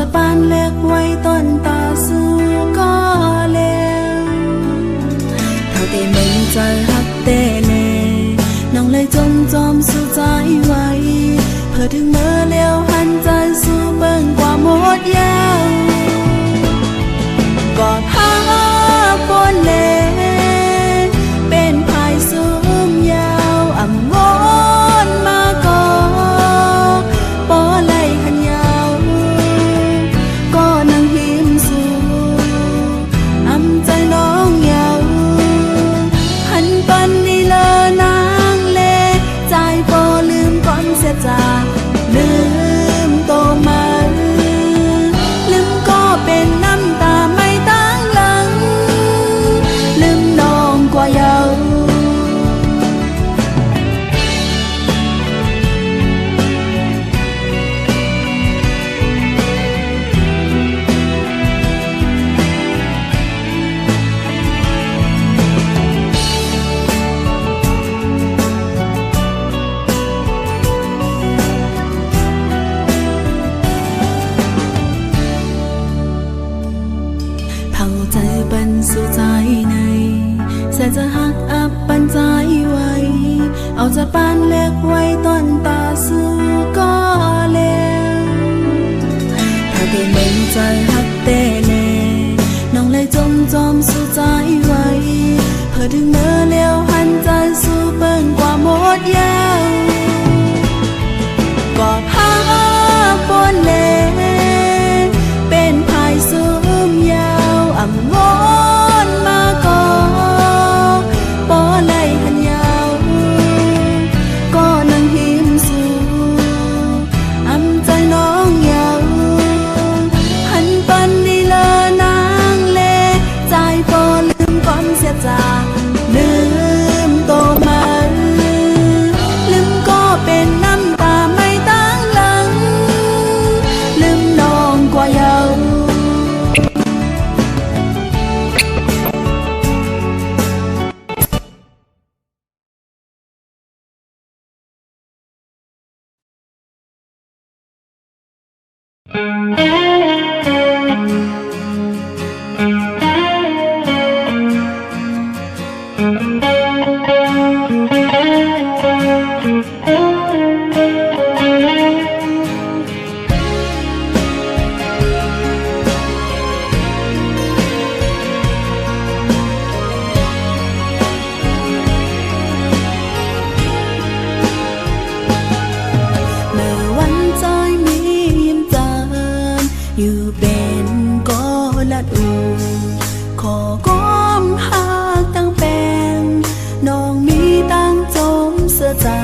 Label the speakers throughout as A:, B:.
A: จากบ้านเล็กไว้ต้นตาสู้ก็เลวเท่าเต้มึงใจฮักเต้เล่น้องเลยจอมสู้ใจไว้เพื่อถึงเมื่อเลี้ยวหันใจสู้เบิ่งกว่าหมดยาวกอดหาบนเลเป็นภายสูงยาวอ่ำวอนมาก่อปอไหลหันยาวก็นั่งหิมสู่อ่ำใจน้องยาวหันปันนี่เลอนางเลใจปอลืมก่อนเสียจากลืมโตมาลืมก็เป็นน้ำตาไม่ตั้งหลังลืมน้องกว่าเยาว์ใจปันสู่ใจในแสนจะหักอับปันใจไว้เอาจากบ้านเล็กไว้ต้นตาสู้ก็เลวถ้าเต้มึงใจหักเต้เล่น้องเลยจอมสู่ใจไว้เพื่อถึงเมื่อเลี้ยวหันใจสู้เบิ่งกว่าหมดยาวกอดหาบนเลเป็นภายสูงยาวอ่ำวอนมาก่อปอไหลหันยาวก็นั่งหิมสู่อ่ำใจน้องยาวหันปันนี่เลอนางเลใจปอลืมก่อนเสียจากลืมโตมาลืมก็เป็นน้ำตาไม่ตั้งหลังลืมน้องกว่าเยาว์อยู่เป็นก็ลัดอูขอก้มหักตั้งแปงน้องมีตั้งจมเสื้อจา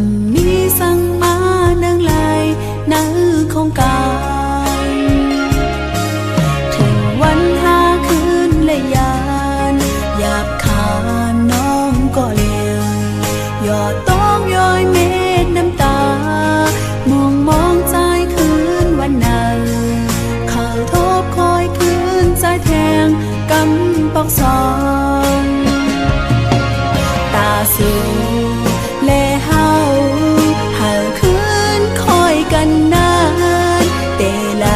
A: งมีสั่งมานั่งไหลนั่งของกายถึงวันหาคืนและยานหยาบคายน้องก็เลวหยอดต้องย้อยเม็ดน้ำตามองใจคืนวันนั้นเขาทบคอยคืนใจแทงกำปอกซองตาสูเลเฮาคืนคอยกันนานเตไหล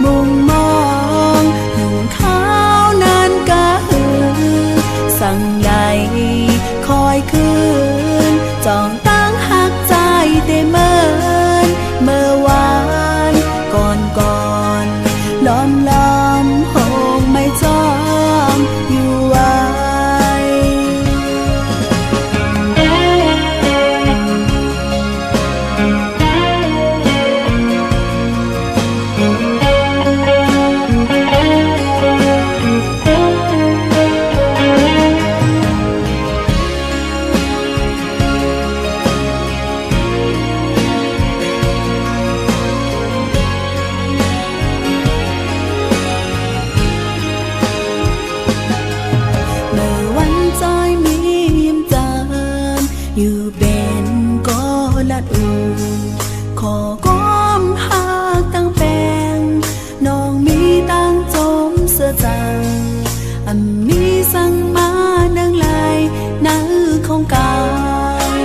A: มุงมองหึงเขานานกะหือสั่งใหญ่คอยคืนจ้องตั้งหักใจเตเมื่อวานก่อนล้อมหงไม่จอมอยู่ไว้อยู่เป็นก็ลัดอูขอก้มหักตั้งแปงน้องมีตั้งจมเสื้อจางมีสั่งมานั่งไหลนั่งของกาย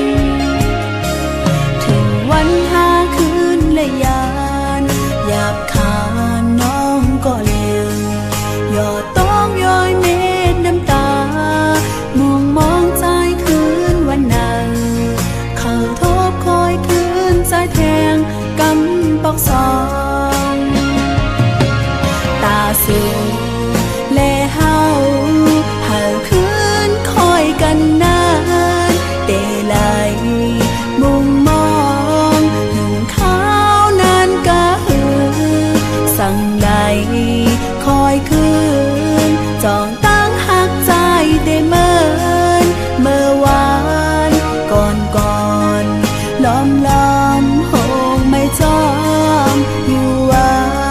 A: ถึงวันหาคืนและยานหย กำปอกซองตาสูและเฮาหาคืนคอยกันนานเตไหลมุมมองถึงข้าวนานกะหือสั่งใดคอยคืนจองตั้งหักใจได้เมื่อวานก่อนล้อมหงไม่จอมอยู่ไว้
B: เ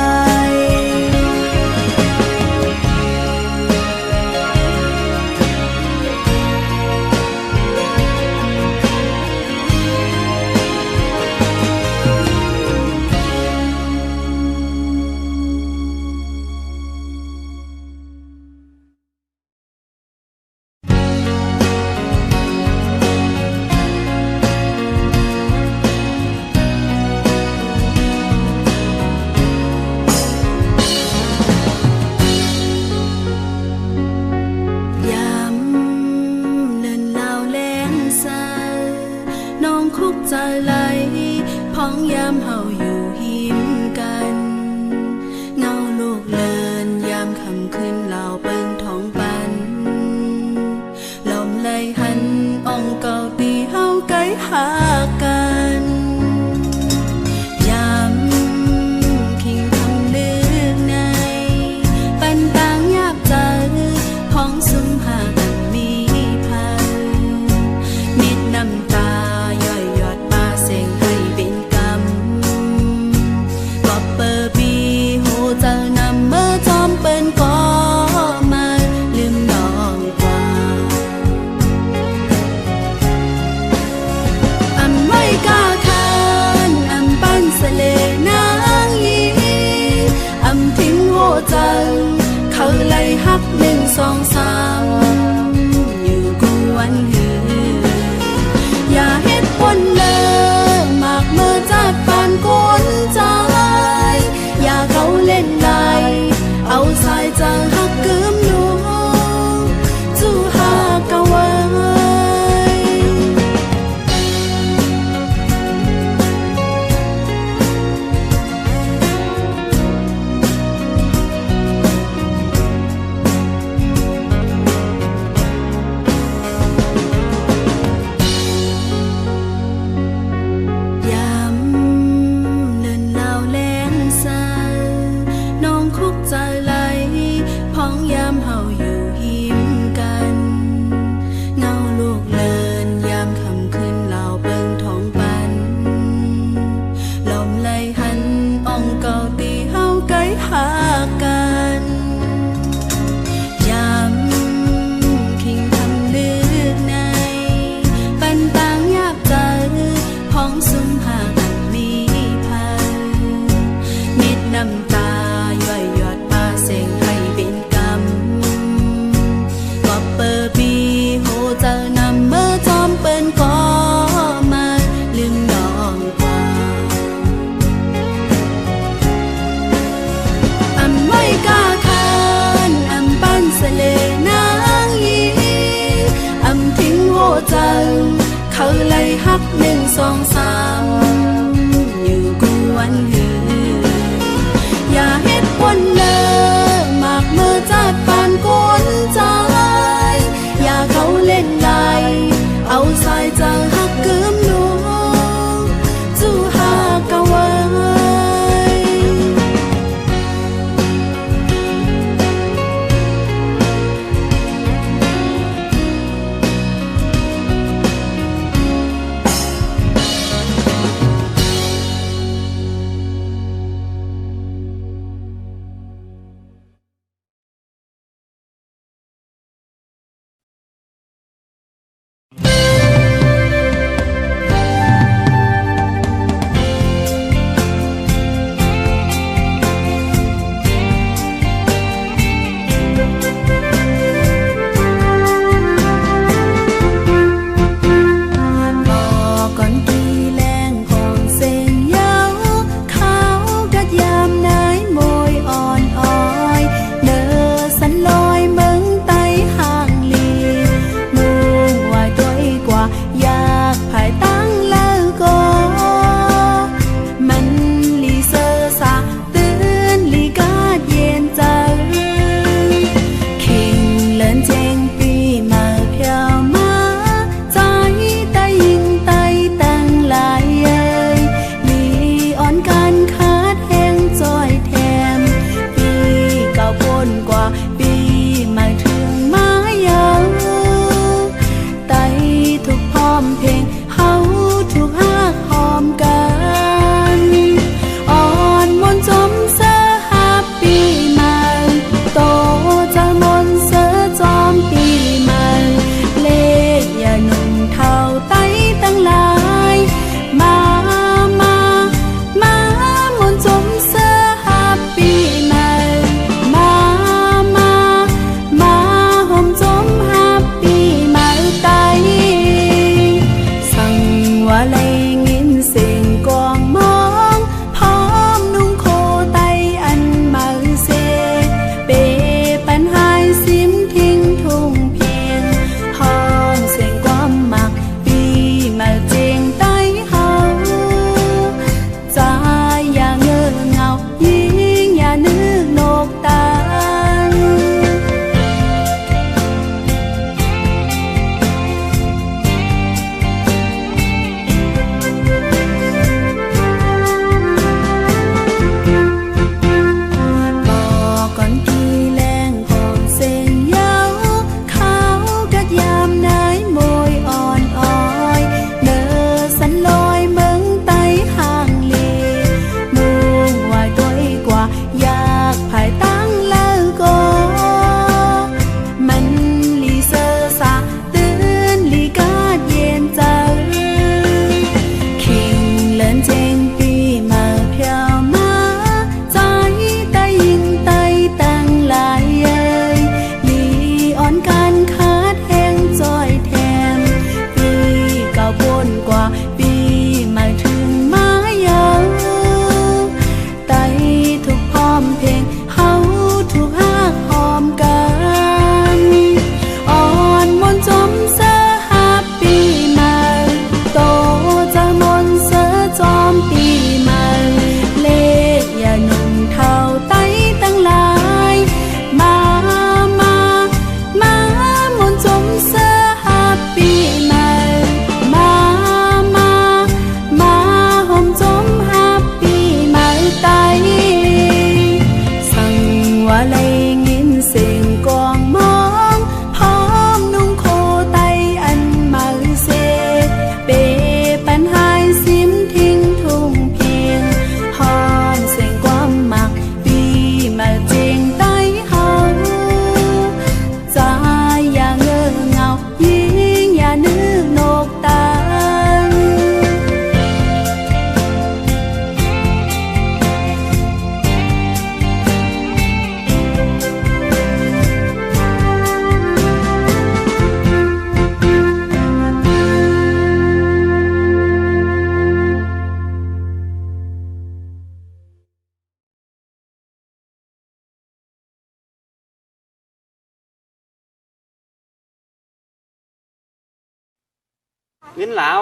B: เงินหลาว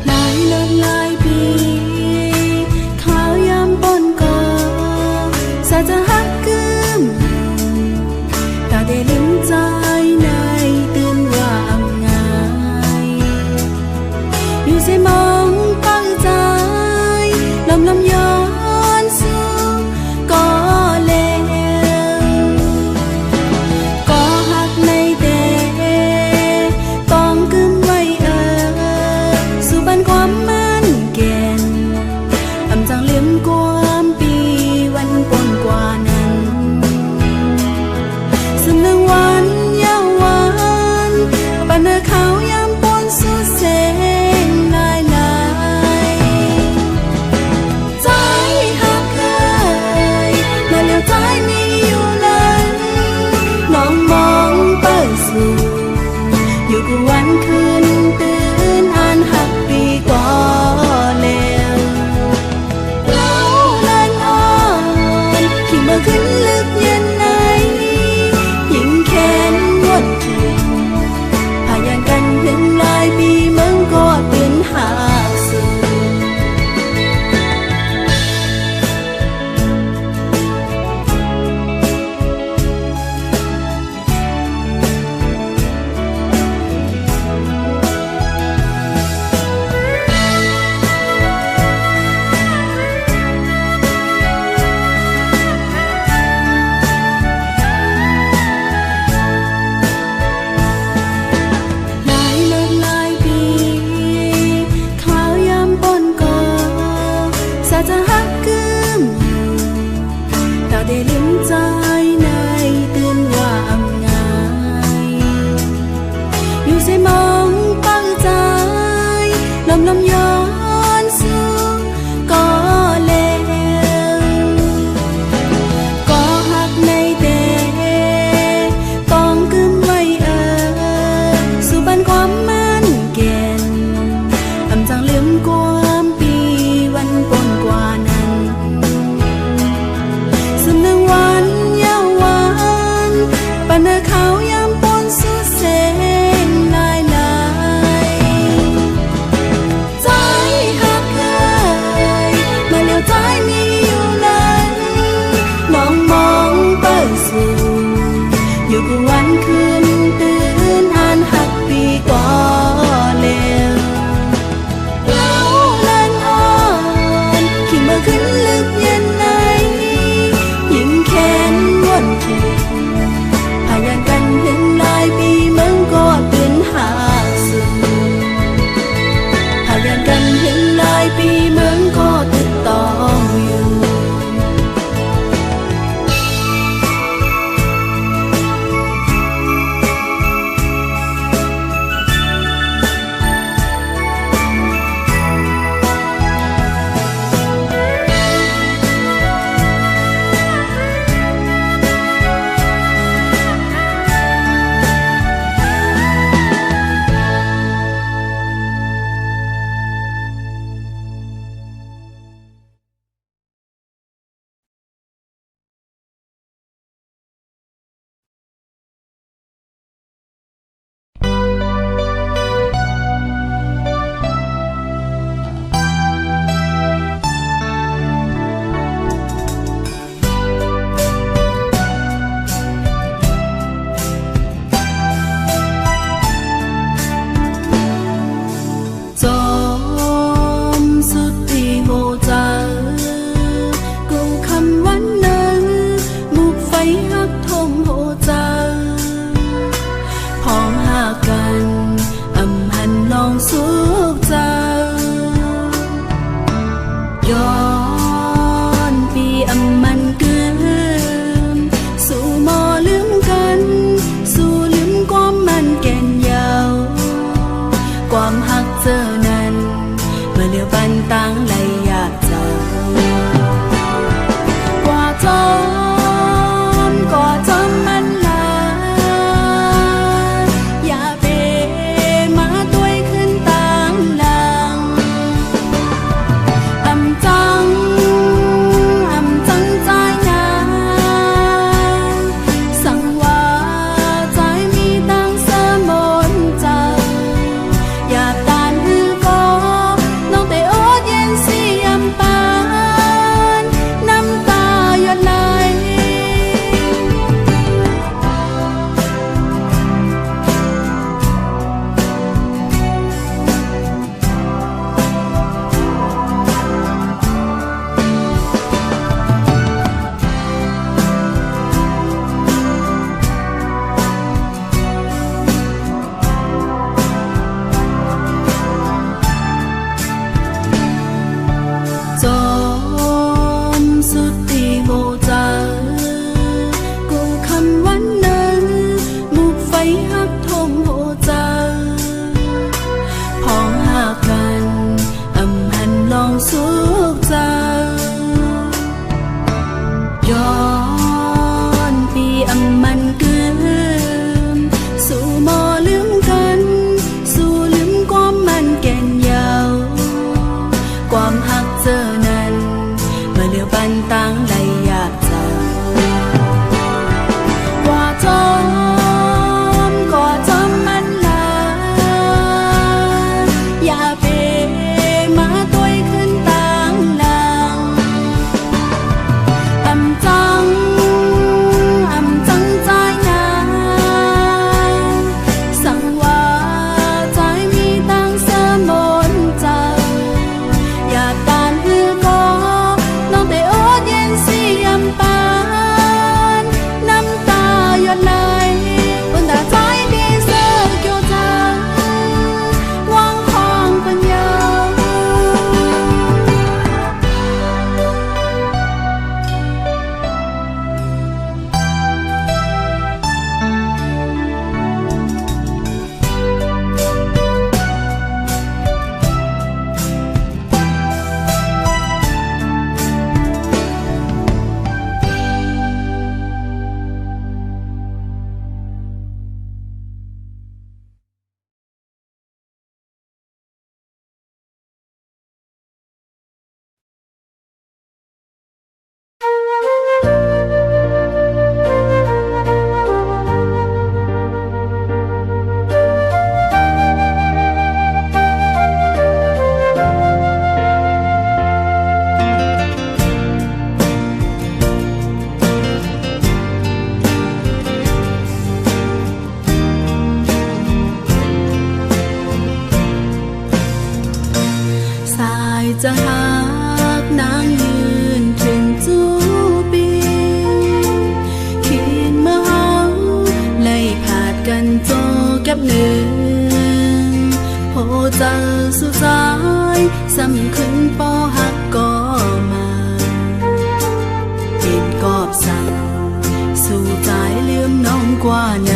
A: หลายเลิศหลายปีข้าวยำปนก่อสาจะหักกึมตาได้ลืมใจในตื่นว่าอำงายอยู่ใส่มองปังใจลำย้อนสู่ก่อแล้วก่อหักในแต่ต้องกึมไว้สู่บ้านความมันเก่นอำจังเลี้ยมความปีวันปนกว่านั้นสำนึกไว้ จะหากนางยืนถึงจูปีขีนเมื่อเฮาไล่ขาดกันโจกับหนึ่งโหเจอสุดท้ายสำคืนปอหักก็มาเป็นกอบสั่งสู่ใจลืมน้องกว่าไหน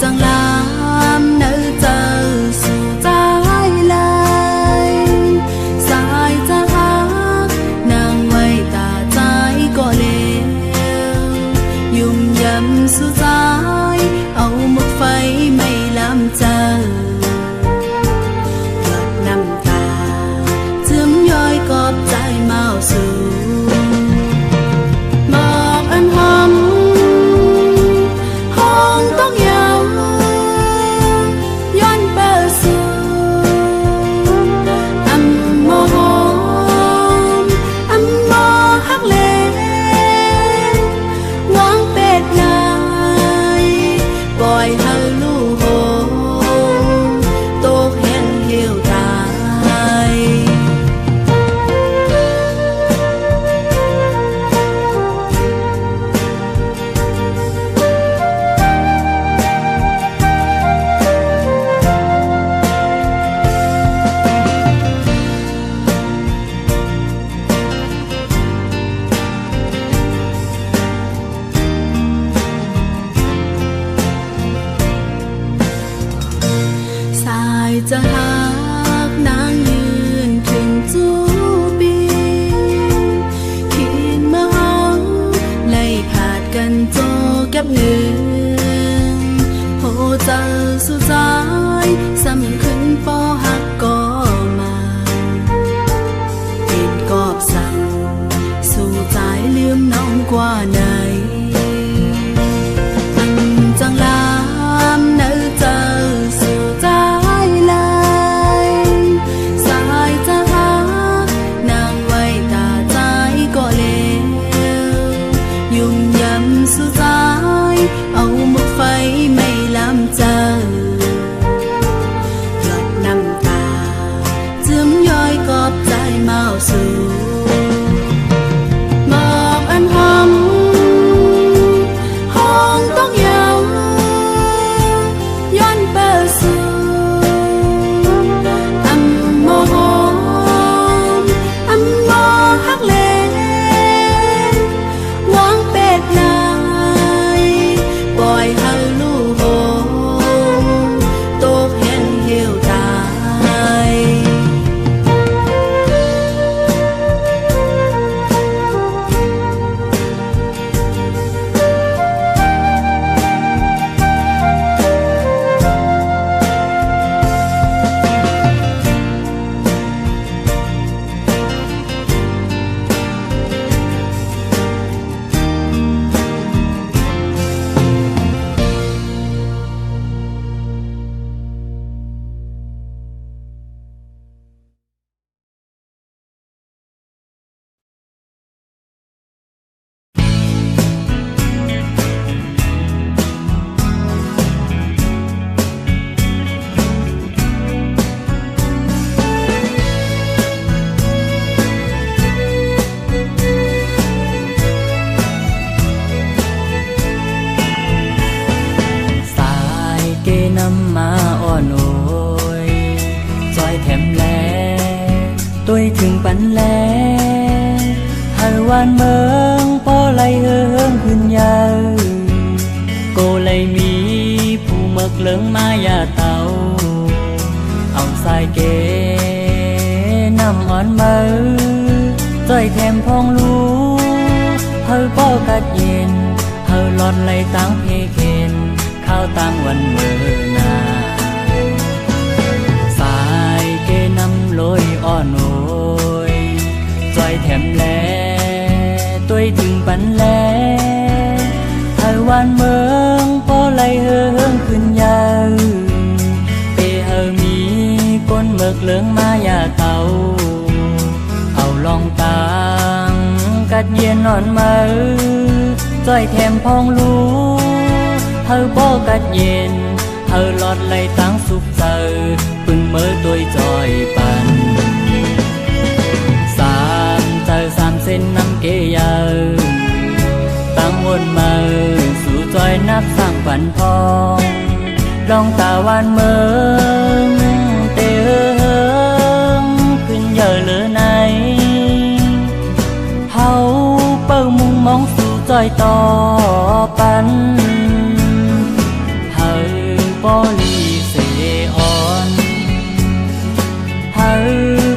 A: จังลามเนื้อเจอสู่ใจเลยสายจะหักนางไว้ตาใจก็เลวยุ่มยำสู่ใจเอาหมดไฟไม่ลำเจอหยดน้ำตาซึมย้อยกอบใจเมาสู่บอกอันหอมห้องต้องยาวย้อนเบอร์สูอัมโมหอมอัมโมฮักเลหวังเป็ดนายปล่อยให้ลูกโหโตกแห้งเหี่ยวตายสายจะหักนางยืนถึงจูปีขีนเมื่อเฮาไล่ขาดกันโจกับหนึ่งโหเจอสุดท้ายสำคืนปอหักก็มาเป็นกอบสั่งสู่ใจลืมน้องกว่าไหนจังลามเนื้อเจอสู่ใจเลยสายจะหักนางไว้ตาใจก็เลวยุ่มยำสู่ใจเอาหมดไฟไม่ลำเจอหยดน้ำตาซึมย้อยกอบใจเมาสู่บอกอันหอมห้องต้องยาวย้อนเบอร์สูอัมโมหอมอัมโมฮักเลหวังเป็ดนายปล่อยให้ลูกโหโตกแห้งเหี่ยวตาย
B: ถึงปันแลหาวันเมืองปอไหลเฮิงขึ้นยาวโกเลยมีผู้เมึกเหลิงมายาเตาเอาสายเกนำอ่อนมือจ้อยแถมพองลูเฮาป้อกัดเย็นเฮาหลอดไหลตั้งเพเคนข้าวตั้งวันเมื่อนาสายเกนำลอยอ่อนโอยจ้อยแถมแลตัวถึงปันแลเฮาวันเมืองป้อไหลเฮิงขึ้นยาวเปเฮามีก้นเมึกเหลืองมายาเตาเอาลองตังกัดเย็นนอนมือจ้อยแถมพองลูเฮาป้อกัดเย็น เฮาลอดไหลตั้งสุขเจอปึงเมื่อตัวจอยปันสามเจอสามเส้นน้ำเกยาตั้งวนมาสู่จอยนับสร้างปันพองลองตาวันเมืองเตเฮิงขึ้นเยอะเหลือไหนเฮาเปิงมุ่งมองสู่จอยต่อปันเฮาปอลีเสอ่อนเฮา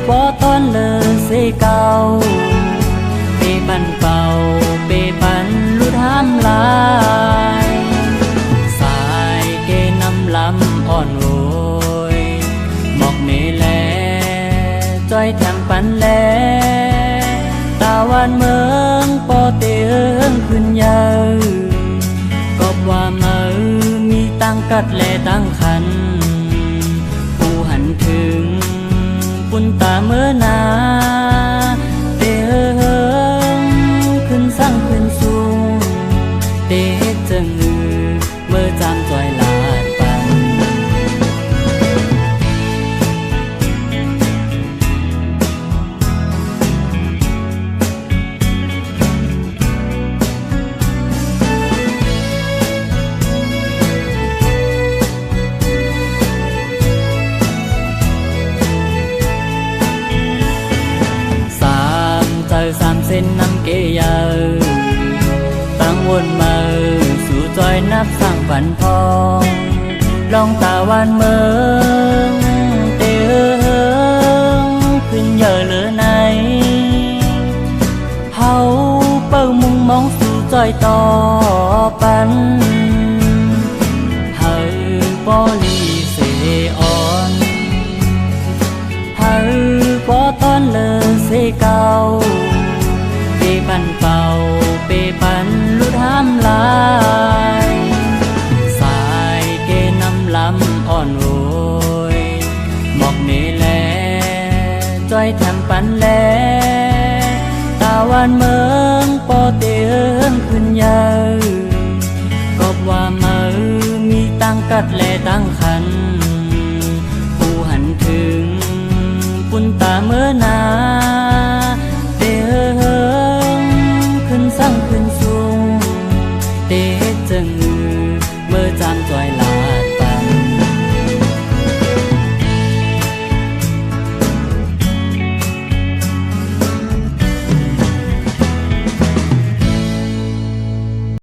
B: ปอตอนเลอเสเก่าเปปันเป่าเปปันลุดห้ามลายสายเกนำลำอ่อนโอยหมอกเนแลจอยแถมปันแลตาวันเมืองปอเตียงขึ้นยาวก็ว่ามือมีตั้งกัดและตั้งขันผู้หันถึงปุ่นตาเมื่อนาเตียงขึ้นสร้างขึ้นสูงเตะจังเมื่อจำจอยลาดปันสามเส้นน้ำเกยาตั้งวนมาสู่จอยนับสร้างฝันพองลองตาวันเมืองเตเฮิงขึ้นเยอะเหลือไหนเฮาเปิงมุ่งมองสู่จอยต่อปันเฮาปอลีเสอ่อนเฮาปอตอนเลอเสเก่าเปปันเป่าเปปันลุดห้ามลายสายเกนำลำอ่อนโอยหมอกเนแลจอยแถมปันแลตาวันเมืองปอเตียงขึ้นยาวก็ว่ามือมีตั้งกัดและตั้งขันผู้หันถึงปุ่นตาเมื่อ